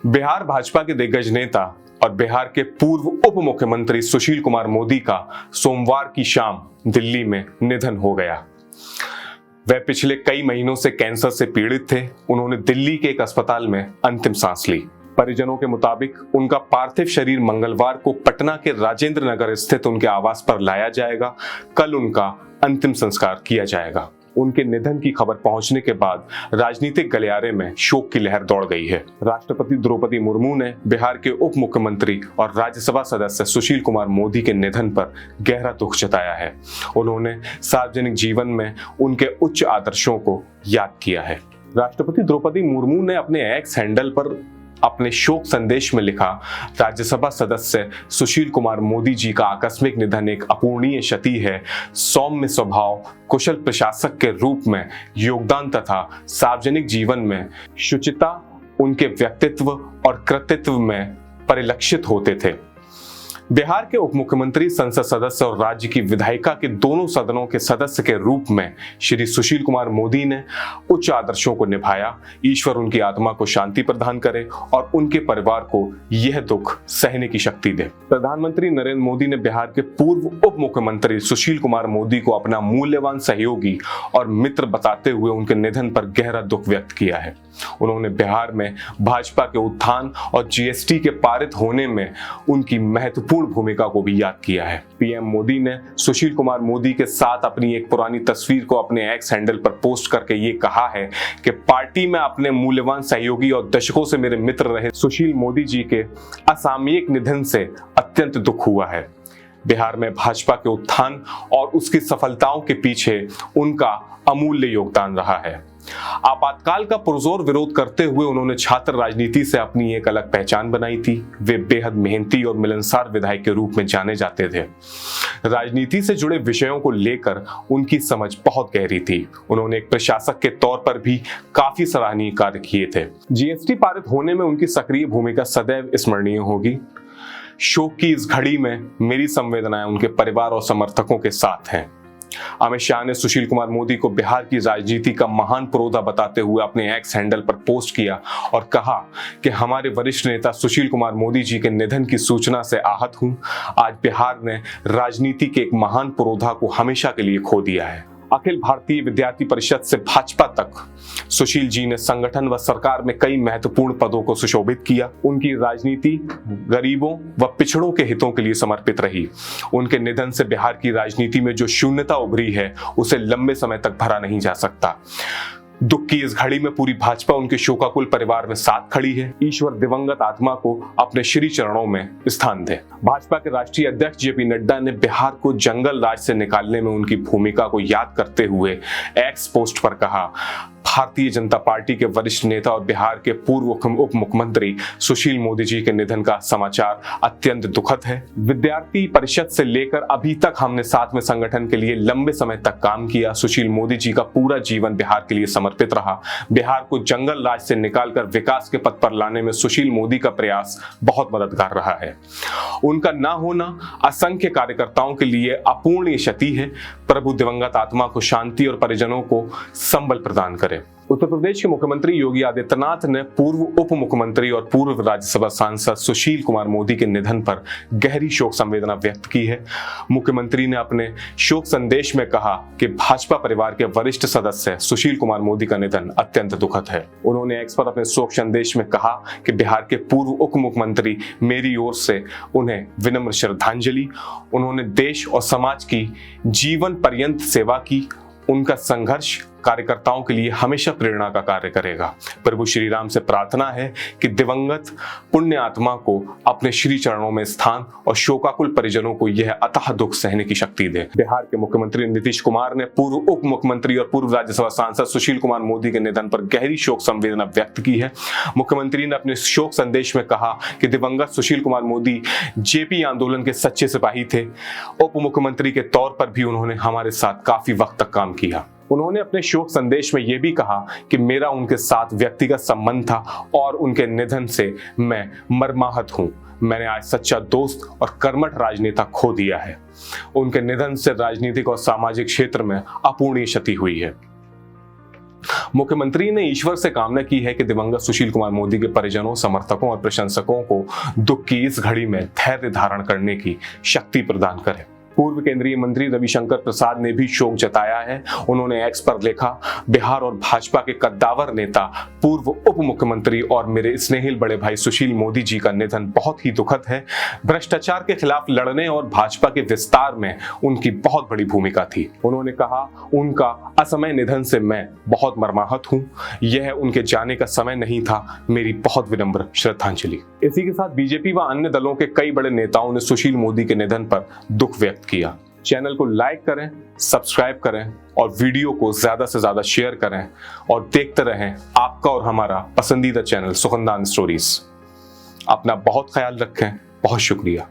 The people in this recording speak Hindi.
बिहार भाजपा के दिग्गज नेता और बिहार के पूर्व उप मुख्यमंत्री सुशील कुमार मोदी का सोमवार की शाम दिल्ली में निधन हो गया। वह पिछले कई महीनों से कैंसर से पीड़ित थे। उन्होंने दिल्ली के एक अस्पताल में अंतिम सांस ली। परिजनों के मुताबिक उनका पार्थिव शरीर मंगलवार को पटना के राजेंद्र नगर स्थित उनके आवास पर लाया जाएगा। कल उनका अंतिम संस्कार किया जाएगा। उनके निधन की खबर पहुंचने के बाद राजनीतिक गलियारे में शोक की लहर दौड़ गई है। राष्ट्रपति द्रौपदी मुर्मू ने बिहार के उप मुख्यमंत्री और राज्यसभा सदस्य सुशील कुमार मोदी के निधन पर गहरा दुख जताया है। उन्होंने सार्वजनिक जीवन में उनके उच्च आदर्शों को याद किया है। राष्ट्रपति द्रौपदी मुर्मू ने अपने एक्स हैंडल पर अपने शोक संदेश में लिखा, राज्यसभा सदस्य सुशील कुमार मोदी जी का आकस्मिक निधन एक अपूरणीय क्षति है। सौम्य स्वभाव, कुशल प्रशासक के रूप में योगदान तथा सार्वजनिक जीवन में शुचिता उनके व्यक्तित्व और कृतित्व में परिलक्षित होते थे। बिहार के उप मुख्यमंत्री, संसद सदस्य और राज्य की विधायिका के दोनों सदनों के सदस्य के रूप में श्री सुशील कुमार मोदी ने उच्च आदर्शों को निभाया। ईश्वर उनकी आत्मा को शांति प्रदान करे और उनके परिवार को यह दुख सहने की शक्ति दे। प्रधानमंत्री नरेंद्र मोदी ने बिहार के पूर्व उप मुख्यमंत्री सुशील कुमार मोदी को अपना मूल्यवान सहयोगी और मित्र बताते हुए उनके निधन पर गहरा दुख व्यक्त किया है। उन्होंने बिहार में भाजपा के उत्थान और जीएसटी के पारित होने में उनकी महत्वपूर्ण भूमिका को भी याद किया है। पीएम मोदी ने सुशील कुमार मोदी के साथ अपनी एक पुरानी तस्वीर को अपने एक्स हैंडल पर पोस्ट करके ये कहा है कि पार्टी में अपने मूल्यवान सहयोगी और दशकों से मेरे मित्र रहे सुशील मोदी जी के असामयिक निधन से अत्यंत दुख हुआ है। बिहार में भाजपा के उत्थान और उसकी सफलताओं के पीछे उनका अमूल्य योगदान रहा है। आपातकाल का पुरजोर विरोध करते हुए उन्होंने छात्र राजनीति से अपनी एक अलग पहचान बनाई थी। वे बेहद मेहनती और मिलनसार विधायक के रूप में जाने जाते थे। राजनीति से जुड़े विषयों को लेकर उनकी समझ बहुत गहरी थी। उन्होंने एक प्रशासक के तौर पर भी काफी सराहनीय कार्य किए थे। जीएसटी पारित होने में उनकी सक्रिय भूमिका सदैव स्मरणीय होगी। शोक की इस घड़ी में मेरी संवेदनाएं उनके परिवार और समर्थकों के साथ हैं। अमित शाह ने सुशील कुमार मोदी को बिहार की राजनीति का महान पुरोधा बताते हुए अपने एक्स हैंडल पर पोस्ट किया और कहा कि हमारे वरिष्ठ नेता सुशील कुमार मोदी जी के निधन की सूचना से आहत हूं। आज बिहार ने राजनीति के एक महान पुरोधा को हमेशा के लिए खो दिया है। अखिल भारतीय विद्यार्थी परिषद से भाजपा तक सुशील जी ने संगठन व सरकार में कई महत्वपूर्ण पदों को सुशोभित किया। उनकी राजनीति गरीबों व पिछड़ों के हितों के लिए समर्पित रही। उनके निधन से बिहार की राजनीति में जो शून्यता उभरी है उसे लंबे समय तक भरा नहीं जा सकता। दुख की इस घड़ी में पूरी भाजपा उनके शोकाकुल परिवार में साथ खड़ी है। ईश्वर दिवंगत आत्मा को अपने श्री चरणों में स्थान दे। भाजपा के राष्ट्रीय अध्यक्ष जेपी नड्डा ने बिहार को जंगल राज से निकालने में उनकी भूमिका को याद करते हुए एक्स पोस्ट पर कहा, भारतीय जनता पार्टी के वरिष्ठ नेता और बिहार के पूर्व उप मुख्यमंत्री सुशील मोदी जी के निधन का समाचार अत्यंत दुखद है। विद्यार्थी परिषद से लेकर अभी तक हमने साथ में संगठन के लिए लंबे समय तक काम किया। सुशील मोदी जी का पूरा जीवन बिहार के लिए समर्पित रहा। बिहार को जंगल राज से निकालकर विकास के पथ पर लाने में सुशील मोदी का प्रयास बहुत मददगार रहा है। उनका ना होना असंख्य कार्यकर्ताओं के लिए अपूरणीय क्षति है। प्रभु दिवंगत आत्मा को शांति और परिजनों को संबल प्रदान करे। उत्तर प्रदेश के मुख्यमंत्री योगी आदित्यनाथ ने पूर्व उप मुख्यमंत्री और पूर्व राज्यसभा सांसद सुशील कुमार मोदी के निधन पर गहरी शोक संवेदना व्यक्त की है। मुख्यमंत्री ने अपने शोक संदेश में कहा कि भाजपा परिवार के वरिष्ठ सदस्य सुशील कुमार मोदी का निधन अत्यंत दुखद है। उन्होंने एक्स पर अपने शोक संदेश में कहा कि बिहार के पूर्व उप मुख्यमंत्री, मेरी ओर से उन्हें विनम्र श्रद्धांजलि। उन्होंने देश और समाज की जीवन पर्यंत सेवा की। उनका संघर्ष कार्यकर्ताओं के लिए हमेशा प्रेरणा का कार्य करेगा। प्रभु श्री राम से प्रार्थना है कि दिवंगत पुण्य आत्मा को अपने श्री चरणों में स्थान और शोकाकुल परिजनों को यह अथाह दुख सहने की शक्ति दे। बिहार के मुख्यमंत्री नीतीश कुमार ने पूर्व उप मुख्यमंत्री और पूर्व राज्यसभा सांसद सुशील कुमार मोदी के निधन पर गहरी शोक संवेदना व्यक्त की है। मुख्यमंत्री ने अपने शोक संदेश में कहा कि दिवंगत सुशील कुमार मोदी जेपी आंदोलन के सच्चे सिपाही थे। उप मुख्यमंत्री के तौर पर भी उन्होंने हमारे साथ काफी वक्त तक काम किया। उन्होंने अपने शोक संदेश में यह भी कहा कि मेरा उनके साथ व्यक्तिगत संबंध था और उनके निधन से मैं मर्माहत हूं। मैंने आज सच्चा दोस्त और कर्मठ राजनेता खो दिया है। उनके निधन से राजनीतिक और सामाजिक क्षेत्र में अपूरणीय क्षति हुई है। मुख्यमंत्री ने ईश्वर से कामना की है कि दिवंगत सुशील कुमार मोदी के परिजनों, समर्थकों और प्रशंसकों को दुख की इस घड़ी में धैर्य धारण करने की शक्ति प्रदान करे। पूर्व केंद्रीय मंत्री रविशंकर प्रसाद ने भी शोक जताया है। उन्होंने एक्स पर लिखा, बिहार और भाजपा के कद्दावर नेता, पूर्व उप मुख्यमंत्री और मेरे स्नेहिल बड़े भाई सुशील मोदी जी का निधन बहुत ही दुखद है। भ्रष्टाचार के खिलाफ लड़ने और भाजपा के विस्तार में उनकी बहुत बड़ी भूमिका थी। उन्होंने कहा, उनका असमय निधन से मैं बहुत मर्माहत हूं। यह उनके जाने का समय नहीं था। मेरी बहुत विनम्र श्रद्धांजलि। इसी के साथ बीजेपी व अन्य दलों के कई बड़े नेताओं ने सुशील मोदी के निधन पर दुख व्यक्त किया। चैनल को लाइक करें, सब्सक्राइब करें और वीडियो को ज्यादा से ज्यादा शेयर करें और देखते रहें आपका और हमारा पसंदीदा चैनल सुखनदान स्टोरीज। अपना बहुत ख्याल रखें। बहुत शुक्रिया।